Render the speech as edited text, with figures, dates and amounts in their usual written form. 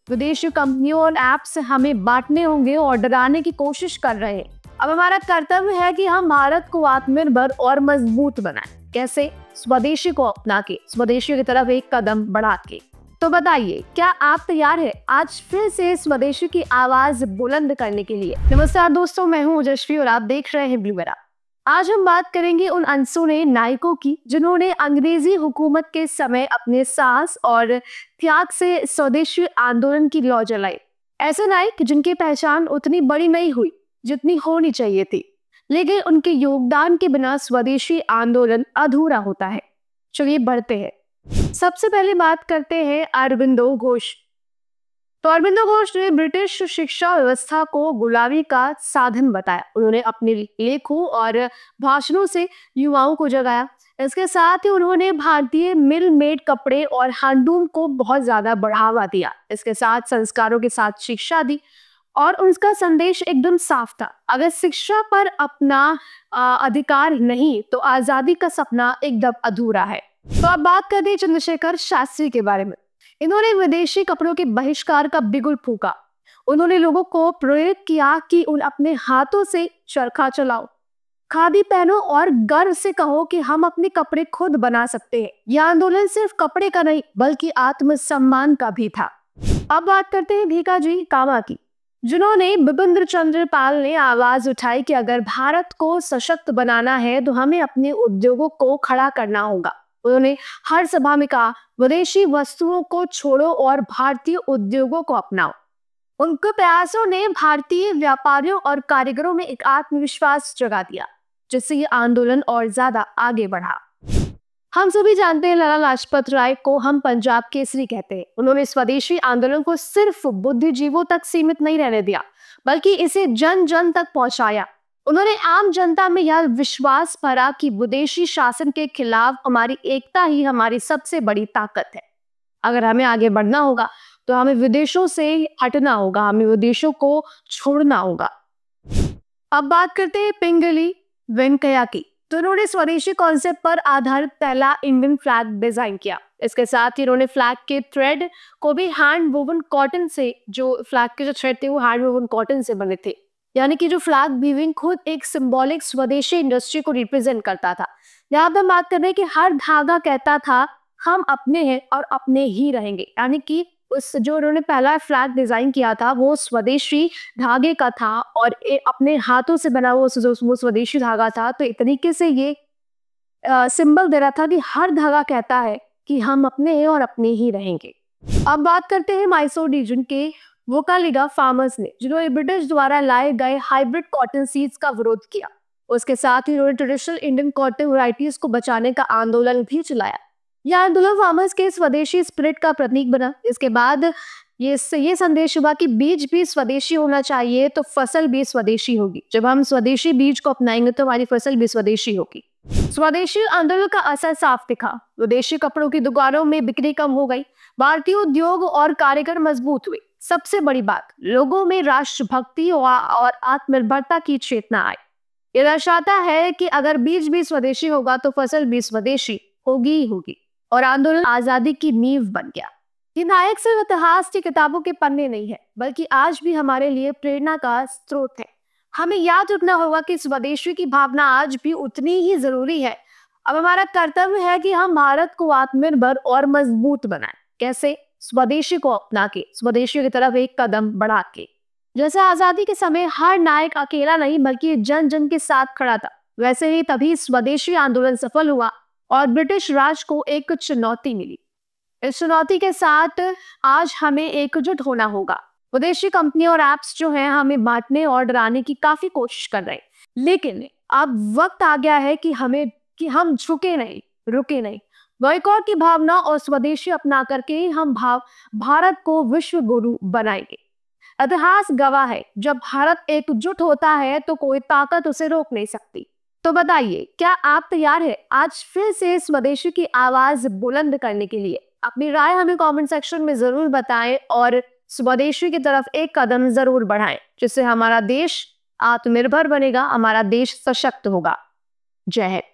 विदेशी कंपनियों और ऐप्स हमें बांटने होंगे और डराने की कोशिश कर रहे हैं। अब हमारा कर्तव्य है कि हम भारत को आत्मनिर्भर और मजबूत बनाएं। कैसे? स्वदेशी को अपना के, स्वदेशी की तरफ एक कदम बढ़ा के। तो बताइए, क्या आप तैयार हैं आज फिर से स्वदेशी की आवाज बुलंद करने के लिए? नमस्कार दोस्तों, मैं हूं ओजस्वी और आप देख रहे हैं ब्लू एरा। आज हम बात करेंगे उन अनसुने नायकों की जिन्होंने अंग्रेजी हुकूमत के समय अपने साहस और त्याग से स्वदेशी आंदोलन की लौ जलाई। ऐसे नायक जिनकी पहचान उतनी बड़ी नहीं हुई जितनी होनी चाहिए थी, लेकिन उनके योगदान के बिना स्वदेशी आंदोलन अधूरा होता है। चलिए बढ़ते हैं। सबसे पहले बात करते हैं अरबिंदो घोष। तो अरबिंदो घोष ने ब्रिटिश शिक्षा व्यवस्था को गुलामी का साधन बताया। उन्होंने अपने लेखों और भाषणों से युवाओं को जगाया। इसके साथ ही उन्होंने भारतीय मिल मेड कपड़े और हैंडलूम को बहुत ज्यादा बढ़ावा दिया। इसके साथ संस्कारों के साथ शिक्षा दी और उनका संदेश एकदम साफ था। अगर शिक्षा पर अपना अधिकार नहीं तो आजादी का सपना एकदम अधूरा है। तो अब बात करते हैं चंद्रशेखर शास्त्री के बारे में। इन्होंने विदेशी कपड़ों के बहिष्कार का बिगुल फूंका। उन्होंने लोगों को प्रेरित किया कि उन अपने हाथों से चरखा चलाओ, खादी पहनो और गर्व से कहो कि हम अपने कपड़े खुद बना सकते हैं। यह आंदोलन सिर्फ कपड़े का नहीं बल्कि आत्मसम्मान का भी था। अब बात करते हैं भीकाजी कामा की, जिन्होंने बिपिन चंद्र पाल ने आवाज उठाई कि अगर भारत को सशक्त बनाना है तो हमें अपने उद्योगों को खड़ा करना होगा। उन्होंने हर सभा में कहा, विदेशी वस्तुओं को छोड़ो और भारतीय उद्योगों को अपनाओ। उनके प्रयासों ने भारतीय व्यापारियों और कारीगरों में एक आत्मविश्वास जगा दिया, जिससे ये आंदोलन और ज्यादा आगे बढ़ा। हम सभी जानते हैं लाला लाजपत राय को हम पंजाब केसरी कहते हैं। उन्होंने स्वदेशी आंदोलन को सिर्फ बुद्धिजीवों तक सीमित नहीं रहने दिया, बल्कि इसे जन जन तक पहुंचाया। उन्होंने आम जनता में यह विश्वास भरा कि विदेशी शासन के खिलाफ हमारी एकता ही हमारी सबसे बड़ी ताकत है। अगर हमें आगे बढ़ना होगा तो हमें विदेशों से हटना होगा, हमें विदेशों को छोड़ना होगा। अब बात करते हैं पिंगली वेंकैया की। तो उन्होंने स्वदेशी कॉन्सेप्ट पर आधारित पहला इंडियन फ्लैग डिजाइन किया। इसके साथ ही उन्होंने फ्लैग के थ्रेड को भी हैंड वोवन कॉटन से, जो फ्लैग के जो थ्रेड थे वो हैंड वोवन कॉटन से बने थे। यानी कि जो फ्लैग वीविंग खुद एक सिंबॉलिक स्वदेशी इंडस्ट्री को रिप्रेजेंट करता था। यहाँ पे बात कर रहे हैं कि हर धागा कहता था हम अपने हैं और अपने ही रहेंगे। यानी कि उस जो उन्होंने पहला फ्लैग डिजाइन किया था वो स्वदेशी धागे का था और अपने हाथों से बना वो स्वदेशी धागा था। तो एक तरीके से ये सिंबल दे रहा था कि हर धागा कहता है कि हम अपने हैं और अपने ही रहेंगे। अब बात करते हैं माइसोर रीजन के वोकालिगा फार्मर्स ने, जिन्होंने ब्रिटिश द्वारा लाए गए हाइब्रिड कॉटन सीड्स का विरोध किया। उसके साथ ही उन्होंने ट्रेडिशनल इंडियन कॉटन वैरायटीज को बचाने का आंदोलन भी चलाया। यह आंदोलन फार्मर्स के स्वदेशी स्पिरिट का प्रतीक बना। इसके बाद ये संदेश हुआ कि बीज भी स्वदेशी होना चाहिए तो फसल भी स्वदेशी होगी। जब हम स्वदेशी बीज को अपनाएंगे तो हमारी फसल भी स्वदेशी होगी। स्वदेशी आंदोलन का असर साफ दिखा। विदेशी कपड़ों की दुकानों में बिक्री कम हो गई, भारतीय उद्योग और कारीगर मजबूत हुए। सबसे बड़ी बात, लोगों में राष्ट्रभक्ति और आत्मनिर्भरता की चेतना आई। यह दर्शाता है कि अगर बीज भी स्वदेशी होगा तो फसल भी स्वदेशी होगी ही होगी। और आंदोलन आजादी की नींव बन गया। ये नायक सिर्फ इतिहास की किताबों के पन्ने नहीं है, बल्कि आज भी हमारे लिए प्रेरणा का स्रोत है। हमें याद रखना होगा कि स्वदेशी की भावना आज भी उतनी ही जरूरी है। अब हमारा कर्तव्य है कि हम भारत को आत्मनिर्भर और मजबूत बनाएं। कैसे? स्वदेशी को अपना के, स्वदेशी की तरफ एक कदम बढ़ा के। जैसे आजादी के समय हर नायक अकेला नहीं बल्कि जन जन के साथ खड़ा था, वैसे ही तभी स्वदेशी आंदोलन सफल हुआ और ब्रिटिश राज को एक चुनौती मिली। इस चुनौती के साथ आज हमें एकजुट होना होगा। विदेशी कंपनियां और ऐप्स जो हैं हमें बांटने और डराने की काफी कोशिश कर रहे हैं, लेकिन अब वक्त आ गया है कि हम झुके नहीं, रुके नहीं। बॉयकॉट की भावना और स्वदेशी अपना करके हम भारत को विश्व गुरु बनाएंगे। इतिहास गवाह है, जब भारत एकजुट होता है तो कोई ताकत उसे रोक नहीं सकती। तो बताइए, क्या आप तैयार हैं आज फिर से स्वदेशी की आवाज बुलंद करने के लिए? अपनी राय हमें कमेंट सेक्शन में जरूर बताएं और स्वदेशी की तरफ एक कदम जरूर बढ़ाएं, जिससे हमारा देश आत्मनिर्भर बनेगा, हमारा देश सशक्त होगा। जय हिंद।